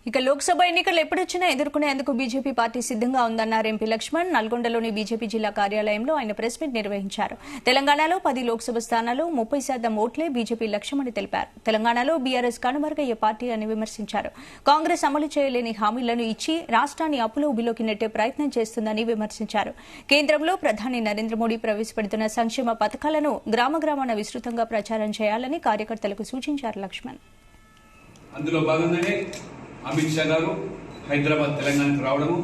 ఇక లోక్సభ ఎన్నికలు ఎప్పుడొచ్చినా ఎదుర్కొనేందుకు బీజేపీ పార్టీ సిద్దంగా ఉందన్నారు ఎంపీ లక్ష్మణ్. నల్గొండలోని బీజేపీ జిల్లా కార్యాలయంలో ఆయన ప్రెస్ మీట్ నిర్వహించారు. తెలంగాణలో 10 లోక్సభ స్థానాల్లో 30% ఓట్లే బీజేపీ లక్ష్యమని తెలిపారు. తెలంగాణలో బీఆర్ఎస్ కనుమరుగయ్యే పార్టీ అని విమర్శించారు. కాంగ్రెస్ అమలు చేయలేని హామీలను ఇచ్చి రాష్ట్రాన్ని అప్పుల ఊబిలోకి నెట్టే ప్రయత్నం చేస్తుందని విమర్శించారు. కేంద్రంలో ప్రధాని నరేంద్ర మోడీ ప్రవేశపెడుతున్న సంక్షేమ పథకాలను గ్రామాన విస్తృతంగా ప్రచారం చేయాలని కార్యకర్తలకు సూచించారు లక్ష్మణ్. అందులో భాగంగానే అమిత్ షా గారు హైదరాబాద్ తెలంగాణకు రావడము,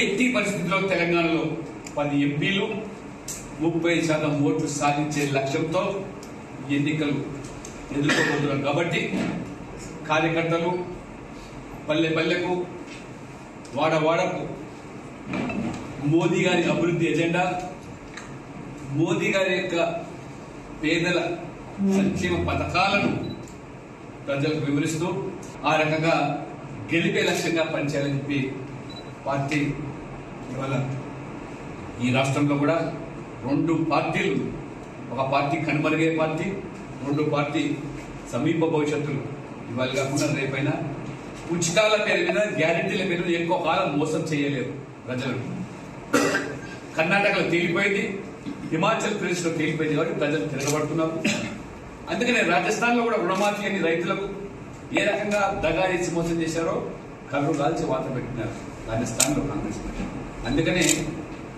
ఎట్టి పరిస్థితుల్లో తెలంగాణలో 10 ఎంపీలు 30% ఓట్లు సాధించే లక్ష్యంతో ఎన్నికలు ఎదుర్కోబోతున్నారు. కాబట్టి కార్యకర్తలు పల్లె పల్లెకు వాడవాడకు మోదీ గారి అభివృద్ధి ఎజెండా, మోదీ గారి యొక్క పేదల సంక్షేమ పథకాలను ప్రజలకు వివరిస్తూ ఆ రకంగా గెలిపే లక్ష్యంగా పనిచేయాలని చెప్పి పార్టీ ఇవాళ ఈ రాష్ట్రంలో కూడా 2 పార్టీలు, ఒక పార్టీ కనుమరుగే పార్టీ, 2 పార్టీ సమీప భవిష్యత్తులు ఇవాళ కాకుండా రేపైనా ఉచితాల పేరు మీద గ్యారెంటీల పేరు మీద ఎక్కువ కాలం మోసం చేయలేరు ప్రజలను. కర్ణాటకలో తేలిపోయింది, హిమాచల్ ప్రదేశ్ లో తేలిపోయింది కాబట్టి ప్రజలు తిరగబడుతున్నారు. అందుకనే రాజస్థాన్ లో కూడా రుణమాఫీ అని రైతులకు ఏ రకంగా దగా చేసి మోసం చేశారో కర్రు కాల్చి వాత పెట్టినారు రాజస్థాన్ లో కాంగ్రెస్. అందుకనే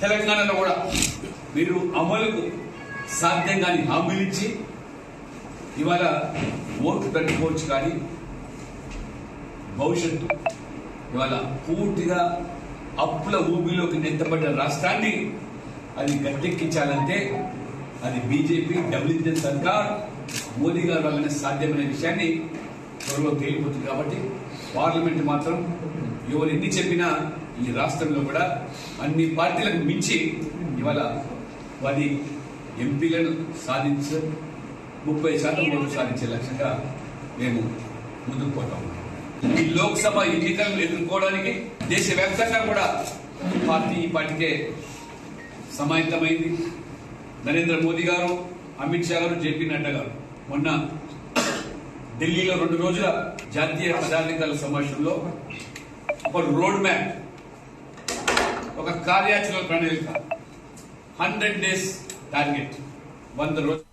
తెలంగాణలో కూడా మీరు అమలుకు సాధ్యం కాని హామీలు ఇచ్చి ఇవాళ ఓటు పెట్టుకోవచ్చు, కానీ భవిష్యత్తు ఇవాళ పూర్తిగా అప్పుల ఊబిలోకి నెత్తబడ్డ రాష్ట్రాన్ని అది గట్టెక్కించాలంటే అది బీజేపీ డబుల్ ఇంజిన్ సర్కార్ మోదీ గారి వల్లనే సాధ్యమనే విషయాన్ని త్వరలో తేలిపోతుంది. కాబట్టి పార్లమెంట్ మాత్రం ఎవరు ఎన్ని చెప్పినా ఈ రాష్ట్రంలో కూడా అన్ని పార్టీలకు మించి ఇవాళ 10 ఎంపీలను సాధించి 30% ఓట్లు సాధించే లక్ష్యంగా మేము ముందుకు పోతాం. ఈ లోక్సభ ఎన్నికలను ఎదుర్కోవడానికి దేశవ్యాప్తంగా కూడా ఈ పార్టీకే సమాయత్తమైంది. నరేంద్ర మోదీ గారు, అమిత్ షా గారు, జేపీ నడ్డా గారు మొన్న ఢిల్లీలో 2 రోజుల జాతీయ పదాధికారుల సమావేశంలో ఒక రోడ్ మ్యాప్, ఒక కార్యాచరణ ప్రణాళిక, 100 days టార్గెట్, 100 రోజులు